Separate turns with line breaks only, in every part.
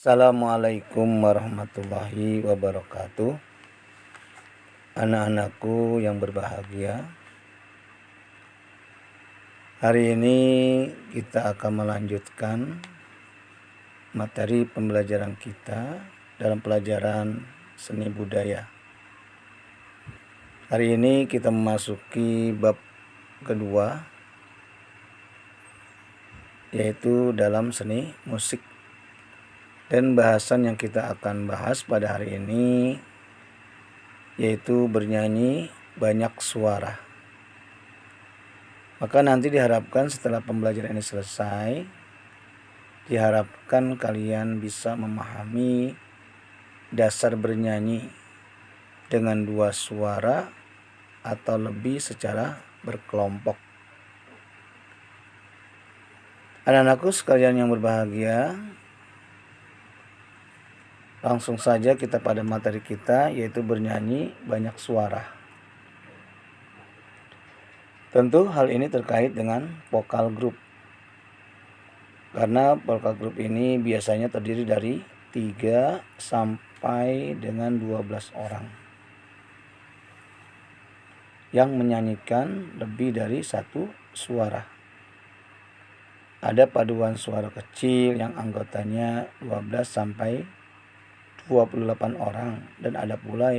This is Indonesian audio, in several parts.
Assalamualaikum warahmatullahi wabarakatuh. Anak-anakku yang berbahagia, hari ini kita akan melanjutkan materi pembelajaran kita dalam pelajaran seni budaya. Hari ini kita memasuki bab kedua, yaitu dalam seni musik. Dan bahasan yang kita akan bahas pada hari ini yaitu bernyanyi banyak suara. Maka nanti diharapkan setelah pembelajaran ini selesai, diharapkan kalian bisa memahami dasar bernyanyi dengan 2 suara atau lebih secara berkelompok. Anak-anakku sekalian yang berbahagia, langsung saja kita pada materi kita, yaitu bernyanyi banyak suara. Tentu hal ini terkait dengan vokal grup. Karena vokal grup ini biasanya terdiri dari 3 sampai dengan 12 orang yang menyanyikan lebih dari 1 suara. Ada paduan suara kecil yang anggotanya 12 sampai 28 orang, dan ada pula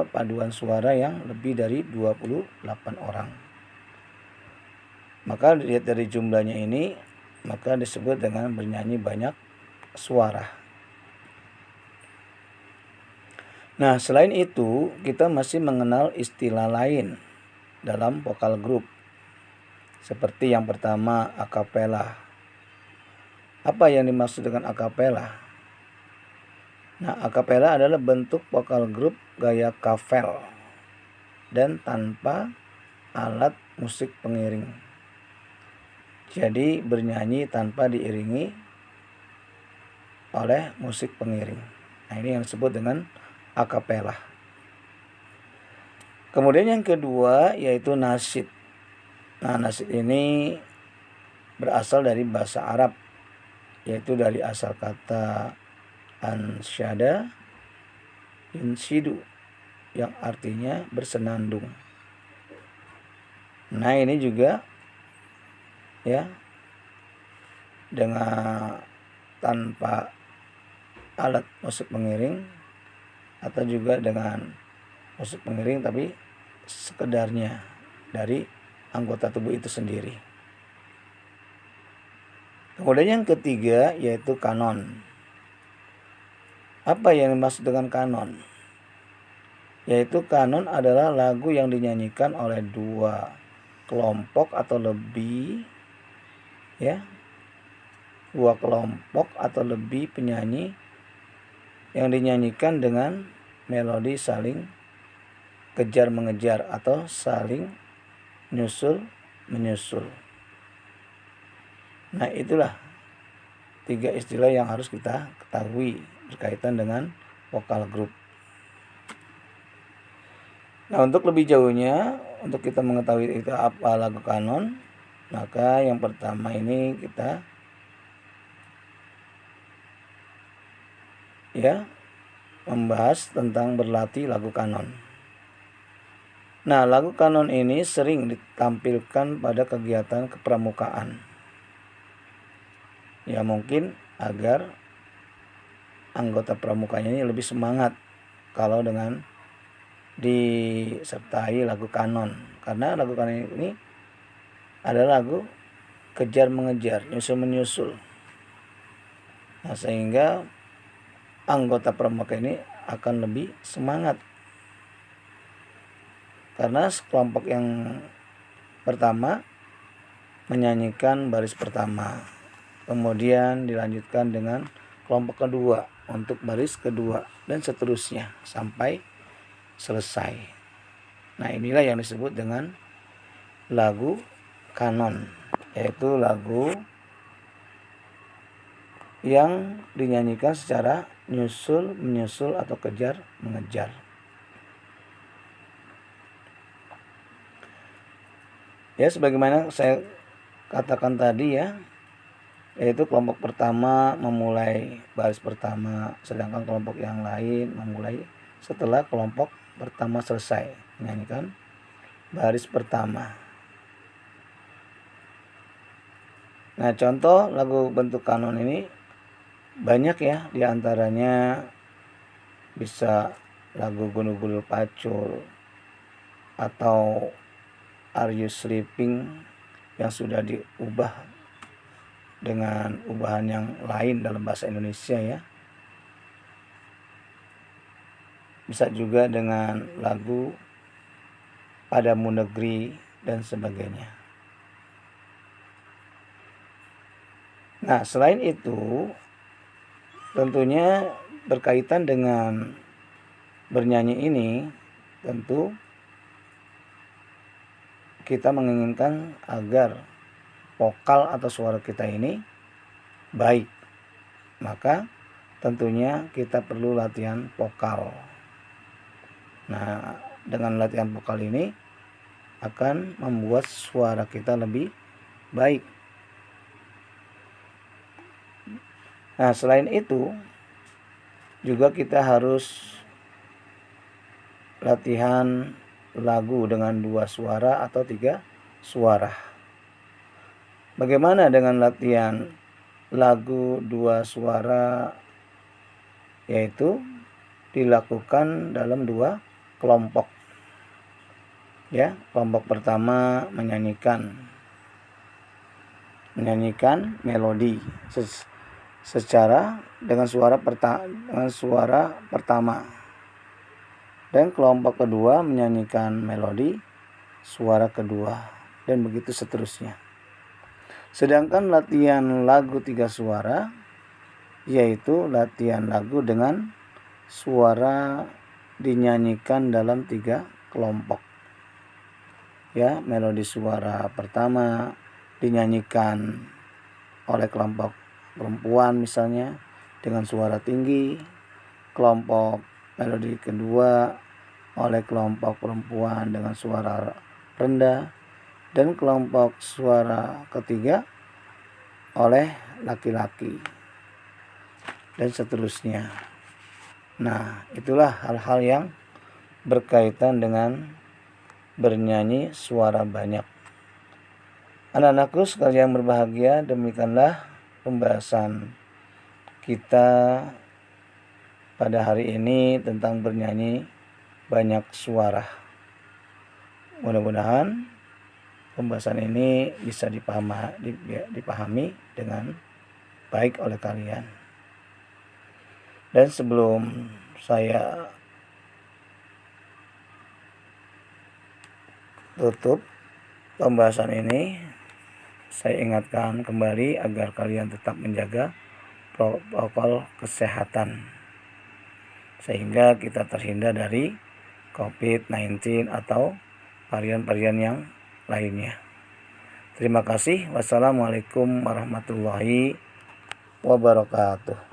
paduan suara yang lebih dari 28 orang. Maka dilihat dari jumlahnya ini, maka disebut dengan bernyanyi banyak suara. Nah, selain itu kita masih mengenal istilah lain dalam vokal grup. Seperti yang pertama, akapela. Apa yang dimaksud dengan akapela? Nah, akapela adalah bentuk vokal grup gaya kafel dan tanpa alat musik pengiring. Jadi bernyanyi tanpa diiringi oleh musik pengiring. Nah, ini yang disebut dengan akapela. Kemudian yang kedua yaitu nasyid. Nah, nasyid ini berasal dari bahasa Arab, yaitu dari asal kata ansyada yunshidu yang artinya bersenandung. Nah, ini juga ya dengan tanpa alat musik pengiring atau juga dengan musik pengiring tapi sekedarnya dari anggota tubuh itu sendiri. Kemudian yang ketiga yaitu kanon. Apa yang dimaksud dengan kanon? Yaitu kanon adalah lagu yang dinyanyikan oleh 2 kelompok atau lebih, ya, 2 kelompok atau lebih penyanyi yang dinyanyikan dengan melodi saling kejar mengejar atau saling nyusul menyusul. Nah, itulah 3 istilah yang harus kita ketahui berkaitan dengan vokal grup. Nah, untuk lebih jauhnya, untuk kita mengetahui itu apa lagu kanon, maka yang pertama ini kita membahas tentang berlatih lagu kanon. Nah, lagu kanon ini sering ditampilkan pada kegiatan kepramukaan. Ya, mungkin agar anggota pramukanya ini lebih semangat kalau dengan disertai lagu kanon. Karena lagu kanon ini adalah lagu kejar mengejar, nyusul menyusul. Nah, sehingga anggota pramuka ini akan lebih semangat. Karena kelompok yang pertama menyanyikan baris pertama, kemudian dilanjutkan dengan kelompok kedua untuk baris kedua, dan seterusnya sampai selesai. Nah, inilah yang disebut dengan lagu kanon, yaitu lagu yang dinyanyikan secara nyusul menyusul atau kejar mengejar. Ya, sebagaimana saya katakan tadi ya, yaitu kelompok pertama memulai baris pertama, sedangkan kelompok yang lain memulai setelah kelompok pertama selesai menyanyikan baris pertama. Nah, contoh lagu bentuk kanon ini banyak ya, diantaranya bisa lagu Gunul-Gunul Pacul atau Are You Sleeping yang sudah diubah dengan ubahan yang lain dalam bahasa Indonesia ya. Bisa juga dengan lagu Padamu Negeri dan sebagainya. Nah, selain itu tentunya berkaitan dengan bernyanyi ini, tentu kita menginginkan agar vokal atau suara kita ini baik. Maka tentunya kita perlu latihan vokal. Nah, dengan latihan vokal ini akan membuat suara kita lebih baik. Nah, selain itu juga kita harus latihan lagu dengan 2 suara atau 3 suara. Bagaimana dengan latihan lagu 2 suara? Yaitu dilakukan dalam 2 kelompok. Ya, kelompok pertama menyanyikan melodi secara dengan suara pertama. Dan kelompok kedua menyanyikan melodi suara kedua, dan begitu seterusnya. Sedangkan latihan lagu 3 suara yaitu latihan lagu dengan suara dinyanyikan dalam 3 kelompok. Ya, melodi suara pertama dinyanyikan oleh kelompok perempuan misalnya dengan suara tinggi, kelompok melodi kedua oleh kelompok perempuan dengan suara rendah, dan kelompok suara ketiga oleh laki-laki, dan seterusnya. Nah, itulah hal-hal yang berkaitan dengan bernyanyi suara banyak. Anak-anakku sekalian berbahagia, demikianlah pembahasan kita pada hari ini tentang bernyanyi banyak suara. Mudah-mudahan pembahasan ini bisa dipahami dengan baik oleh kalian. Dan sebelum saya tutup pembahasan ini, saya ingatkan kembali agar kalian tetap menjaga protokol kesehatan sehingga kita terhindar dari COVID-19 atau varian-varian yang lainnya. Terima kasih. Wassalamualaikum warahmatullahi wabarakatuh.